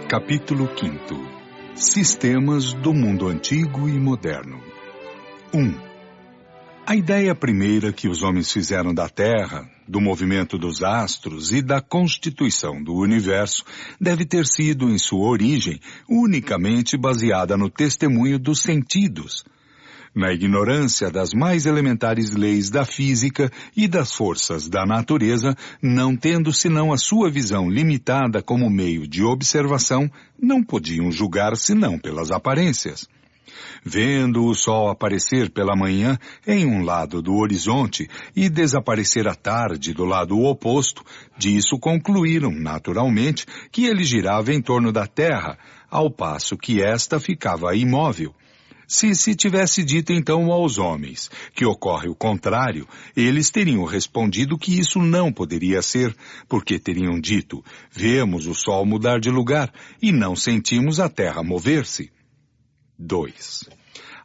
Capítulo 5. Sistemas do mundo antigo e moderno. 1. A ideia primeira que os homens fizeram da Terra, do movimento dos astros e da constituição do universo deve ter sido, em sua origem, unicamente baseada no testemunho dos sentidos, na ignorância das mais elementares leis da física e das forças da natureza, não tendo senão a sua visão limitada como meio de observação, não podiam julgar senão pelas aparências. Vendo o sol aparecer pela manhã em um lado do horizonte e desaparecer à tarde do lado oposto, disso concluíram, naturalmente, que ele girava em torno da Terra, ao passo que esta ficava imóvel. Se tivesse dito então aos homens que ocorre o contrário, eles teriam respondido que isso não poderia ser, porque teriam dito, vemos o sol mudar de lugar e não sentimos a terra mover-se. 2.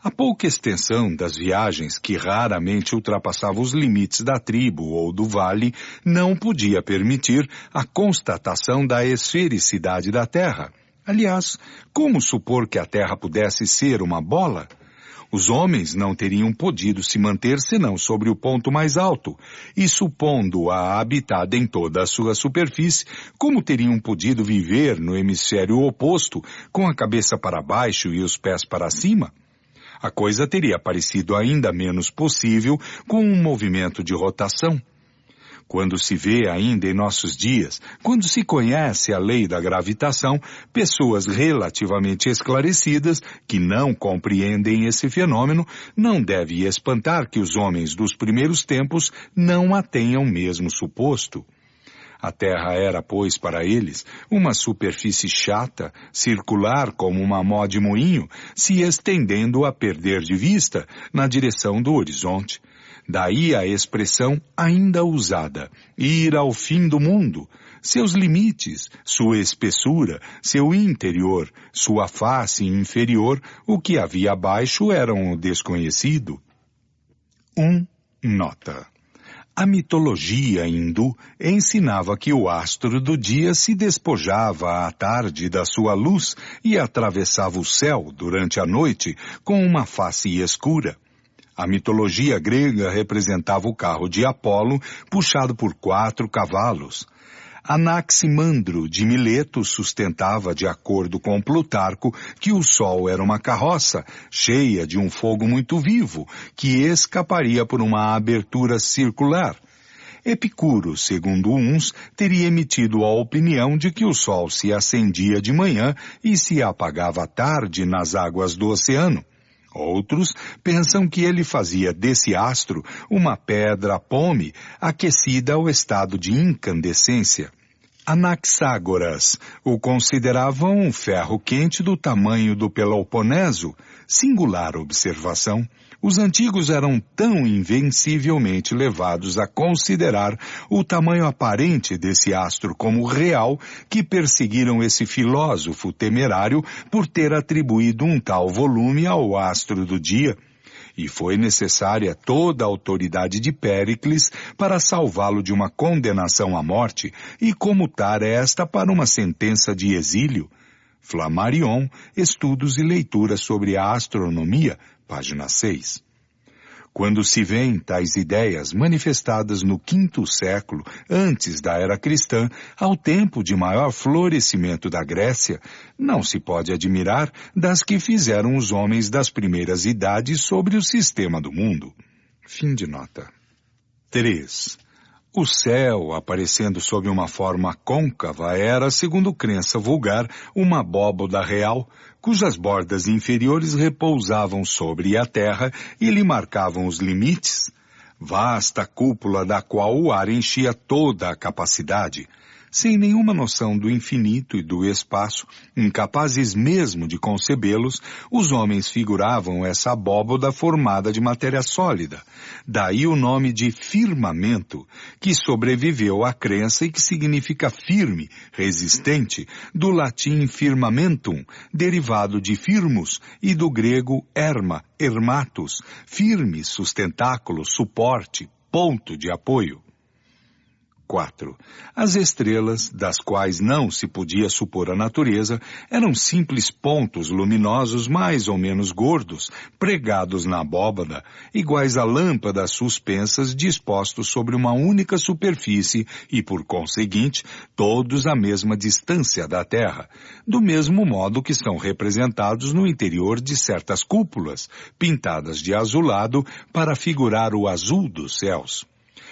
A pouca extensão das viagens, que raramente ultrapassava os limites da tribo ou do vale, não podia permitir a constatação da esfericidade da terra. Aliás, como supor que a Terra pudesse ser uma bola? Os homens não teriam podido se manter senão sobre o ponto mais alto, e supondo-a habitada em toda a sua superfície, como teriam podido viver no hemisfério oposto, com a cabeça para baixo e os pés para cima? A coisa teria parecido ainda menos possível com um movimento de rotação. Quando se vê ainda em nossos dias, quando se conhece a lei da gravitação, pessoas relativamente esclarecidas que não compreendem esse fenômeno, não deve espantar que os homens dos primeiros tempos não a tenham mesmo suposto. A Terra era, pois, para eles, uma superfície chata, circular como uma mó de moinho, se estendendo a perder de vista na direção do horizonte. Daí a expressão ainda usada, ir ao fim do mundo, seus limites, sua espessura, seu interior, sua face inferior, o que havia abaixo era um desconhecido. 1. Nota. A mitologia hindu ensinava que o astro do dia se despojava à tarde da sua luz e atravessava o céu durante a noite com uma face escura. A mitologia grega representava o carro de Apolo, puxado por 4 cavalos. Anaximandro de Mileto sustentava, de acordo com Plutarco, que o sol era uma carroça, cheia de um fogo muito vivo, que escaparia por uma abertura circular. Epicuro, segundo uns, teria emitido a opinião de que o sol se acendia de manhã e se apagava à tarde nas águas do oceano. Outros pensam que ele fazia desse astro uma pedra pome aquecida ao estado de incandescência. Anaxágoras o consideravam um ferro quente do tamanho do Peloponeso. Singular observação. Os antigos eram tão invencivelmente levados a considerar o tamanho aparente desse astro como real que perseguiram esse filósofo temerário por ter atribuído um tal volume ao astro do dia. E foi necessária toda a autoridade de Péricles para salvá-lo de uma condenação à morte e comutar esta para uma sentença de exílio. Flammarion, Estudos e Leituras sobre a Astronomia, página 6. Quando se vêem tais ideias manifestadas no V século, antes da era cristã, ao tempo de maior florescimento da Grécia, não se pode admirar das que fizeram os homens das primeiras idades sobre o sistema do mundo. Fim de nota. 3. O céu, aparecendo sob uma forma côncava, era, segundo crença vulgar, uma abóboda real, cujas bordas inferiores repousavam sobre a terra e lhe marcavam os limites. Vasta cúpula da qual o ar enchia toda a capacidade. Sem nenhuma noção do infinito e do espaço, incapazes mesmo de concebê-los, os homens figuravam essa abóboda formada de matéria sólida. Daí o nome de firmamento, que sobreviveu à crença e que significa firme, resistente, do latim firmamentum, derivado de firmus, e do grego erma, ermatus, firme, sustentáculo, suporte, ponto de apoio. 4. As estrelas, das quais não se podia supor a natureza, eram simples pontos luminosos mais ou menos gordos, pregados na abóbada, iguais a lâmpadas suspensas dispostos sobre uma única superfície e, por conseguinte, todos à mesma distância da Terra, do mesmo modo que são representados no interior de certas cúpulas, pintadas de azulado para figurar o azul dos céus.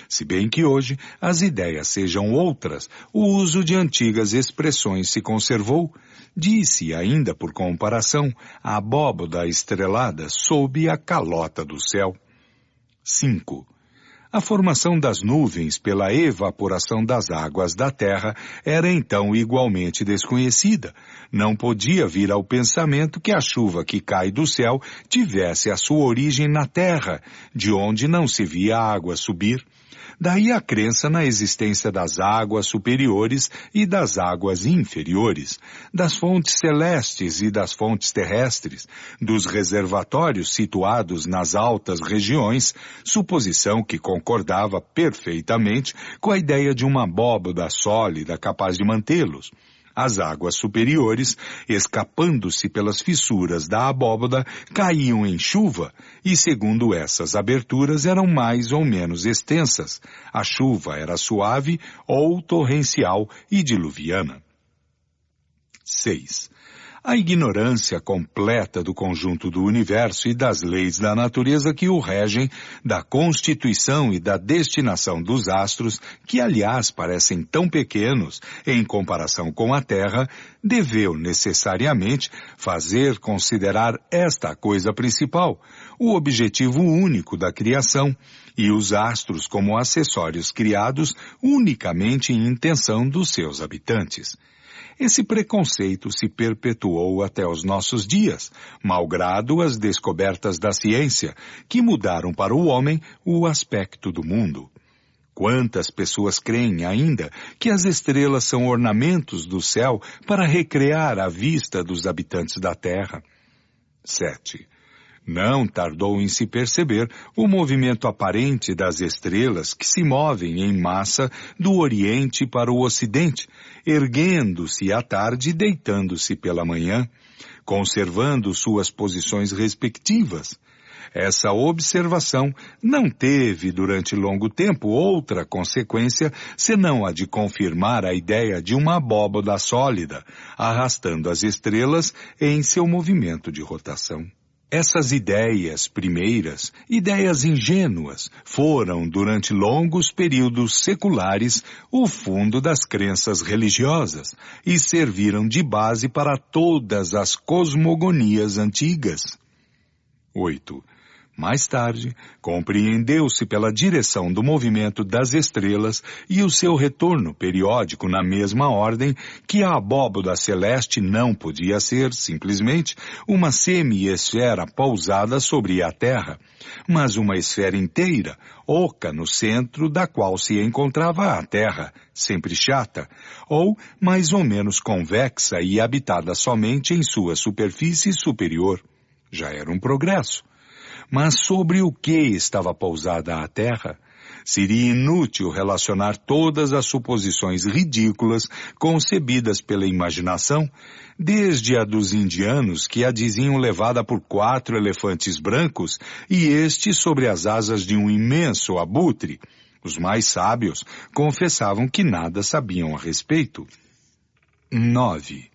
Se bem que hoje as ideias sejam outras, o uso de antigas expressões se conservou, disse ainda por comparação a abóbada estrelada sob a calota do céu. 5. A formação das nuvens pela evaporação das águas da terra era então igualmente desconhecida. Não podia vir ao pensamento que a chuva que cai do céu tivesse a sua origem na terra, de onde não se via a água subir. Daí a crença na existência das águas superiores e das águas inferiores, das fontes celestes e das fontes terrestres, dos reservatórios situados nas altas regiões, suposição que concordava perfeitamente com a ideia de uma abóbada sólida capaz de mantê-los. As águas superiores, escapando-se pelas fissuras da abóbada, caíam em chuva, e segundo essas aberturas eram mais ou menos extensas. A chuva era suave ou torrencial e diluviana. 6. A ignorância completa do conjunto do universo e das leis da natureza que o regem, da constituição e da destinação dos astros, que aliás parecem tão pequenos em comparação com a Terra, deveu necessariamente fazer considerar esta coisa principal, o objetivo único da criação, e os astros como acessórios criados unicamente em intenção dos seus habitantes. Esse preconceito se perpetuou até os nossos dias, malgrado as descobertas da ciência, que mudaram para o homem o aspecto do mundo. Quantas pessoas creem ainda que as estrelas são ornamentos do céu para recrear a vista dos habitantes da Terra? 7. Não tardou em se perceber o movimento aparente das estrelas que se movem em massa do Oriente para o Ocidente, erguendo-se à tarde e deitando-se pela manhã, conservando suas posições respectivas. Essa observação não teve durante longo tempo outra consequência senão a de confirmar a ideia de uma abóbada sólida, arrastando as estrelas em seu movimento de rotação. Essas ideias primeiras, ideias ingênuas, foram, durante longos períodos seculares, o fundo das crenças religiosas e serviram de base para todas as cosmogonias antigas. 8. Mais tarde, compreendeu-se pela direção do movimento das estrelas e o seu retorno periódico na mesma ordem que a abóbada celeste não podia ser, simplesmente, uma semi-esfera pousada sobre a Terra, mas uma esfera inteira, oca no centro da qual se encontrava a Terra, sempre chata, ou mais ou menos convexa e habitada somente em sua superfície superior. Já era um progresso. Mas sobre o que estava pousada a Terra? Seria inútil relacionar todas as suposições ridículas concebidas pela imaginação, desde a dos indianos que a diziam levada por 4 elefantes brancos e este sobre as asas de um imenso abutre. Os mais sábios confessavam que nada sabiam a respeito. 9.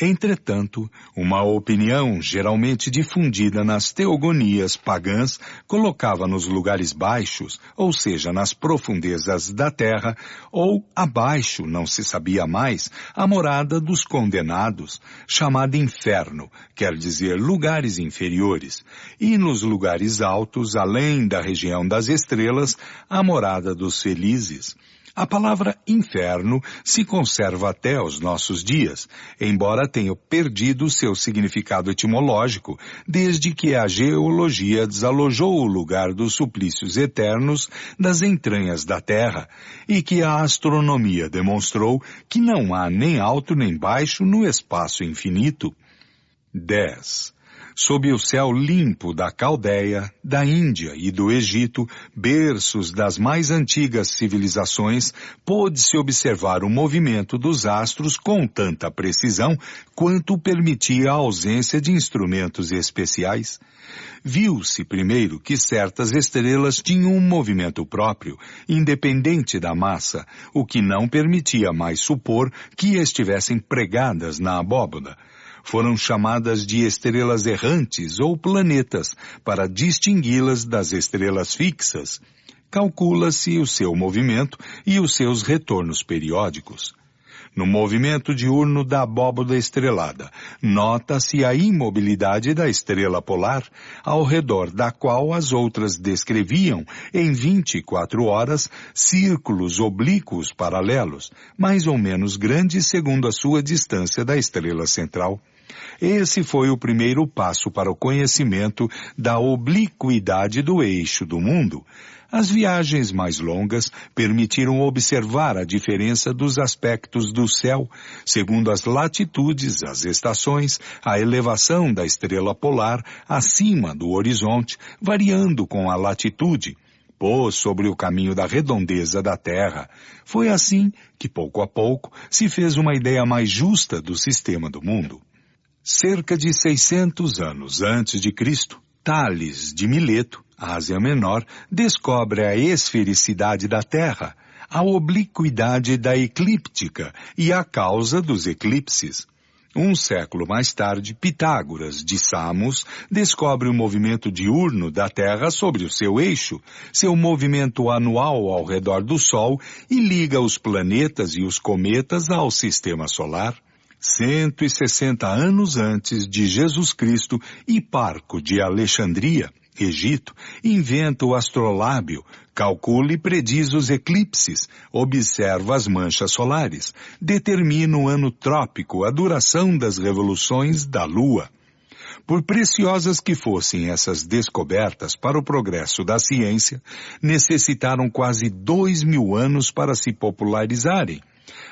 Entretanto, uma opinião geralmente difundida nas teogonias pagãs colocava nos lugares baixos, ou seja, nas profundezas da terra, ou abaixo, não se sabia mais, a morada dos condenados, chamada inferno, quer dizer lugares inferiores, e nos lugares altos, além da região das estrelas, a morada dos felizes. A palavra inferno se conserva até aos nossos dias, embora tenha perdido seu significado etimológico, desde que a geologia desalojou o lugar dos suplícios eternos das entranhas da Terra, e que a astronomia demonstrou que não há nem alto nem baixo no espaço infinito. 10. Sob o céu limpo da Caldeia, da Índia e do Egito, berços das mais antigas civilizações, pôde-se observar o movimento dos astros com tanta precisão quanto permitia a ausência de instrumentos especiais. Viu-se primeiro que certas estrelas tinham um movimento próprio, independente da massa, o que não permitia mais supor que estivessem pregadas na abóbada. Foram chamadas de estrelas errantes ou planetas, para distingui-las das estrelas fixas. Calcula-se o seu movimento e os seus retornos periódicos. No movimento diurno da abóbada estrelada, nota-se a imobilidade da estrela polar, ao redor da qual as outras descreviam, em 24 horas, círculos oblíquos paralelos, mais ou menos grandes segundo a sua distância da estrela central. Esse foi o primeiro passo para o conhecimento da obliquidade do eixo do mundo. As viagens mais longas permitiram observar a diferença dos aspectos do céu, segundo as latitudes, as estações, a elevação da estrela polar acima do horizonte, variando com a latitude, pôs sobre o caminho da redondeza da Terra. Foi assim que, pouco a pouco, se fez uma ideia mais justa do sistema do mundo. Cerca de 600 anos antes de Cristo, Tales de Mileto, Ásia Menor, descobre a esfericidade da Terra, a obliquidade da eclíptica e a causa dos eclipses. Um século mais tarde, Pitágoras, de Samos, descobre o movimento diurno da Terra sobre o seu eixo, seu movimento anual ao redor do Sol, e liga os planetas e os cometas ao sistema solar. 160 anos antes de Jesus Cristo, Hiparco de Alexandria, Egito, inventa o astrolábio, calcula e prediz os eclipses, observa as manchas solares, determina o ano trópico, a duração das revoluções da Lua. Por preciosas que fossem essas descobertas para o progresso da ciência, necessitaram quase 2000 anos para se popularizarem.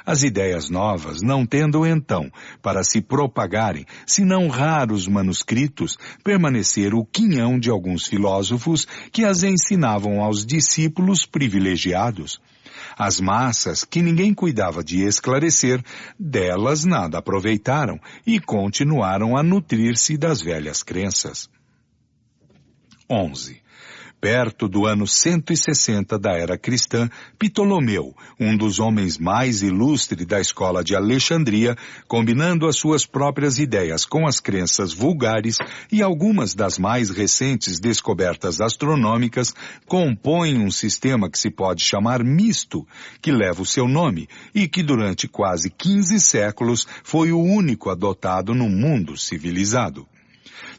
As ideias novas não tendo então, para se propagarem, senão raros manuscritos, permaneceram o quinhão de alguns filósofos que as ensinavam aos discípulos privilegiados. As massas, que ninguém cuidava de esclarecer, delas nada aproveitaram e continuaram a nutrir-se das velhas crenças. 11. Perto do ano 160 da era cristã, Ptolomeu, um dos homens mais ilustres da escola de Alexandria, combinando as suas próprias ideias com as crenças vulgares e algumas das mais recentes descobertas astronômicas, compõe um sistema que se pode chamar misto, que leva o seu nome e que durante quase 15 séculos foi o único adotado no mundo civilizado.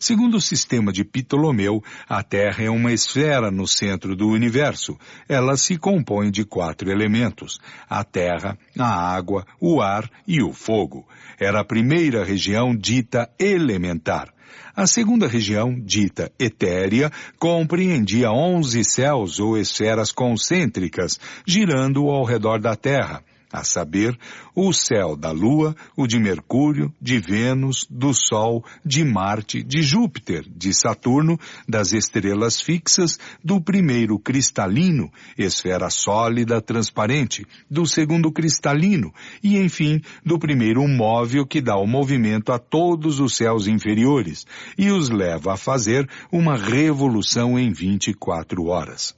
Segundo o sistema de Ptolomeu, a Terra é uma esfera no centro do universo. Ela se compõe de 4 elementos: a terra, a água, o ar e o fogo. Era a primeira região dita elementar. A segunda região, dita etérea, compreendia 11 céus ou esferas concêntricas, girando ao redor da Terra, a saber, o céu da Lua, o de Mercúrio, de Vênus, do Sol, de Marte, de Júpiter, de Saturno, das estrelas fixas, do primeiro cristalino, esfera sólida transparente, do segundo cristalino e, enfim, do primeiro móvel que dá o movimento a todos os céus inferiores e os leva a fazer uma revolução em 24 horas.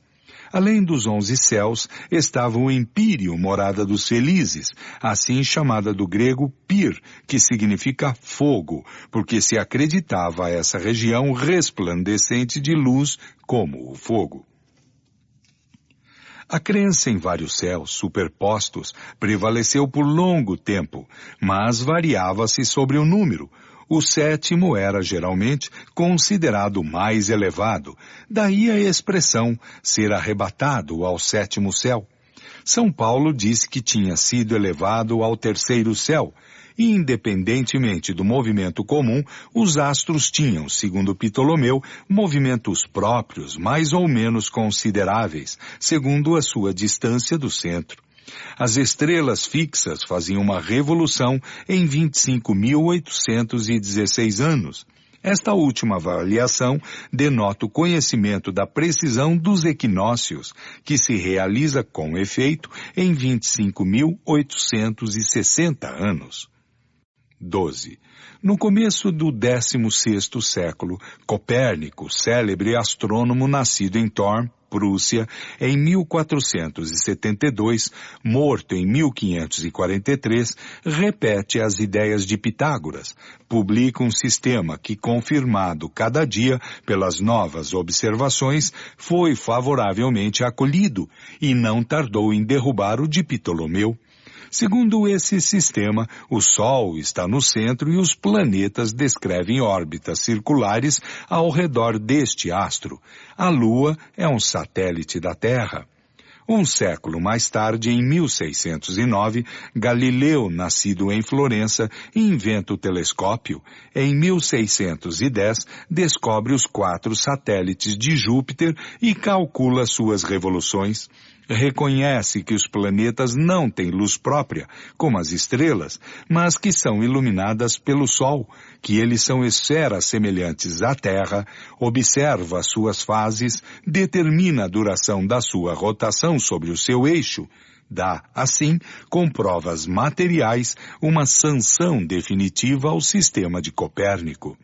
Além dos 11 céus, estava o Empírio, morada dos felizes, assim chamada do grego Pir, que significa fogo, porque se acreditava a essa região resplandecente de luz como o fogo. A crença em vários céus superpostos prevaleceu por longo tempo, mas variava-se sobre o número. O 7º era, geralmente, considerado o mais elevado, daí a expressão ser arrebatado ao 7º céu. São Paulo disse que tinha sido elevado ao 3º céu, e independentemente do movimento comum, os astros tinham, segundo Ptolomeu, movimentos próprios mais ou menos consideráveis, segundo a sua distância do centro. As estrelas fixas faziam uma revolução em 25.816 anos. Esta última avaliação denota o conhecimento da precisão dos equinócios, que se realiza com efeito em 25.860 anos. 12. No começo do 16º século, Copérnico, célebre astrônomo nascido em Thorn, Prússia, em 1472, morto em 1543, repete as ideias de Pitágoras, publica um sistema que, confirmado cada dia pelas novas observações, foi favoravelmente acolhido e não tardou em derrubar o de Ptolomeu. Segundo esse sistema, o Sol está no centro e os planetas descrevem órbitas circulares ao redor deste astro. A Lua é um satélite da Terra. Um século mais tarde, em 1609, Galileu, nascido em Florença, inventa o telescópio. Em 1610, descobre os 4 satélites de Júpiter e calcula suas revoluções. Reconhece que os planetas não têm luz própria, como as estrelas, mas que são iluminadas pelo Sol, que eles são esferas semelhantes à Terra, observa suas fases, determina a duração da sua rotação sobre o seu eixo, dá, assim, com provas materiais, uma sanção definitiva ao sistema de Copérnico.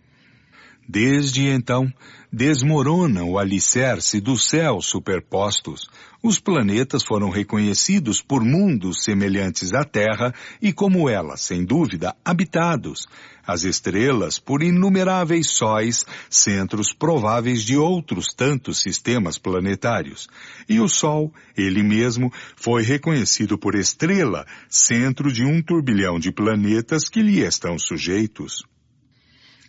Desde então, desmorona o alicerce dos céus superpostos. Os planetas foram reconhecidos por mundos semelhantes à Terra e, como ela, sem dúvida, habitados. As estrelas por inumeráveis sóis, centros prováveis de outros tantos sistemas planetários. E o Sol, ele mesmo, foi reconhecido por estrela, centro de 1 turbilhão de planetas que lhe estão sujeitos.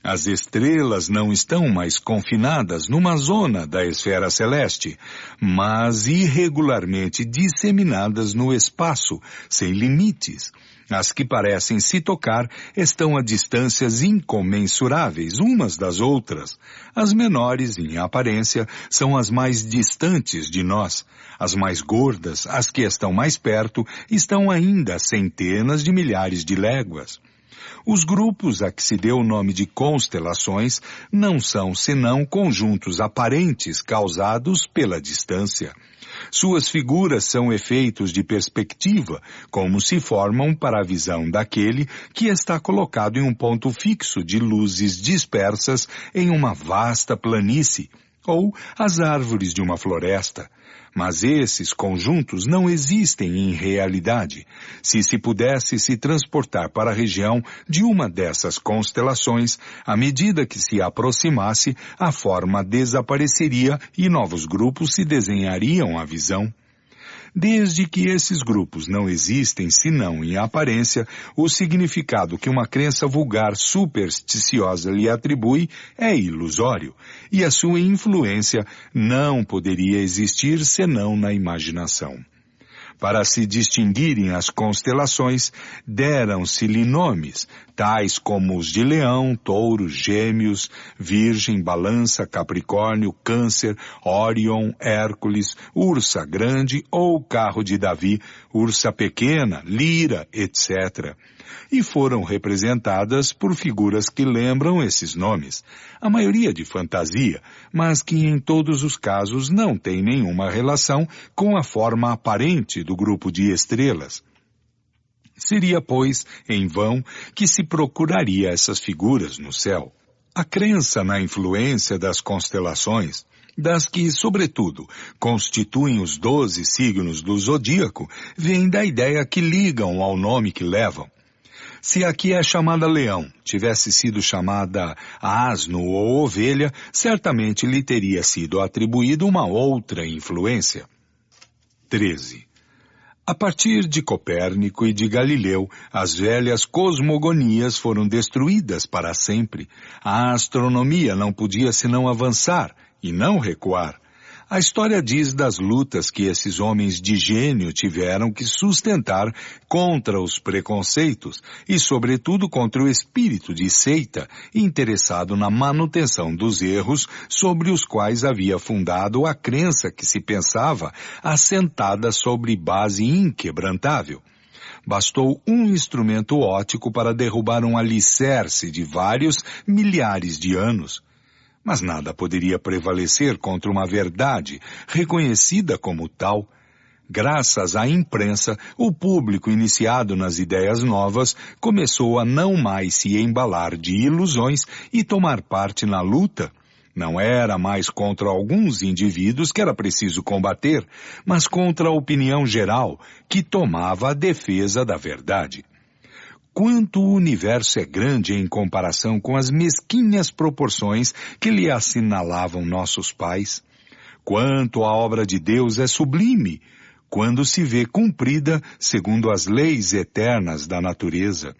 As estrelas não estão mais confinadas numa zona da esfera celeste, mas irregularmente disseminadas no espaço, sem limites. As que parecem se tocar estão a distâncias incomensuráveis umas das outras. As menores, em aparência, são as mais distantes de nós. As mais gordas, as que estão mais perto, estão ainda a centenas de milhares de léguas. Os grupos a que se deu o nome de constelações não são senão conjuntos aparentes causados pela distância. Suas figuras são efeitos de perspectiva, como se formam para a visão daquele que está colocado em um ponto fixo de luzes dispersas em uma vasta planície, ou as árvores de uma floresta. Mas esses conjuntos não existem em realidade. Se pudesse se transportar para a região de uma dessas constelações, à medida que se aproximasse, a forma desapareceria e novos grupos se desenhariam à visão. Desde que esses grupos não existem senão em aparência, o significado que uma crença vulgar supersticiosa lhe atribui é ilusório, e a sua influência não poderia existir senão na imaginação. Para se distinguirem as constelações, deram-se-lhe nomes, tais como os de Leão, Touro, Gêmeos, Virgem, Balança, Capricórnio, Câncer, Órion, Hércules, Ursa Grande ou Carro de Davi, Ursa Pequena, Lira, etc. E foram representadas por figuras que lembram esses nomes, a maioria de fantasia, mas que em todos os casos não tem nenhuma relação com a forma aparente do grupo de estrelas. Seria, pois, em vão que se procuraria essas figuras no céu. A crença na influência das constelações, das que, sobretudo, constituem os 12 signos do zodíaco, vem da ideia que ligam ao nome que levam. Se a que é chamada leão tivesse sido chamada asno ou ovelha, certamente lhe teria sido atribuída uma outra influência. 13. A partir de Copérnico e de Galileu, as velhas cosmogonias foram destruídas para sempre. A astronomia não podia senão avançar e não recuar. A história diz das lutas que esses homens de gênio tiveram que sustentar contra os preconceitos e, sobretudo, contra o espírito de seita, interessado na manutenção dos erros sobre os quais havia fundado a crença que se pensava assentada sobre base inquebrantável. bastou um instrumento óptico para derrubar um alicerce de vários milhares de anos. Mas nada poderia prevalecer contra uma verdade reconhecida como tal. Graças à imprensa, o público iniciado nas ideias novas começou a não mais se embalar de ilusões e tomar parte na luta. Não era mais contra alguns indivíduos que era preciso combater, mas contra a opinião geral, que tomava a defesa da verdade. Quanto o universo é grande em comparação com as mesquinhas proporções que lhe assinalavam nossos pais. Quanto a obra de Deus é sublime, quando se vê cumprida segundo as leis eternas da natureza.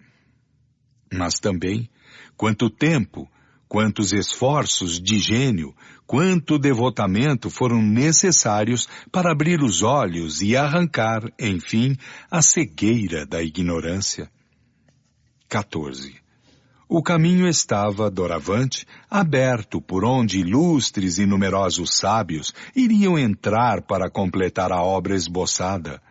Mas também, quanto tempo, quantos esforços de gênio, quanto devotamento foram necessários para abrir os olhos e arrancar, enfim, a cegueira da ignorância. 14. O caminho estava, doravante, aberto por onde ilustres e numerosos sábios iriam entrar para completar a obra esboçada.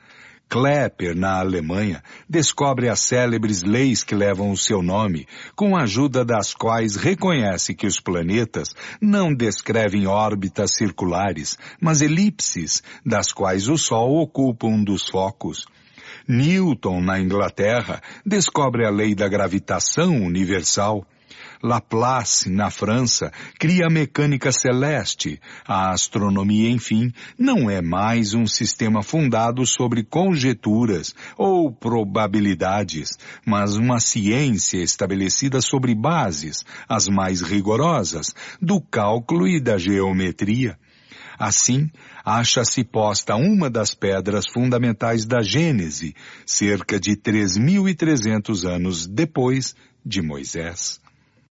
Klepper, na Alemanha, descobre as célebres leis que levam o seu nome, com a ajuda das quais reconhece que os planetas não descrevem órbitas circulares, mas elipses, das quais o Sol ocupa um dos focos. Newton, na Inglaterra, descobre a lei da gravitação universal. Laplace, na França, cria a mecânica celeste. A astronomia, enfim, não é mais um sistema fundado sobre conjecturas ou probabilidades, mas uma ciência estabelecida sobre bases, as mais rigorosas, do cálculo e da geometria. Assim, acha-se posta uma das pedras fundamentais da Gênese, cerca de 3.300 anos depois de Moisés.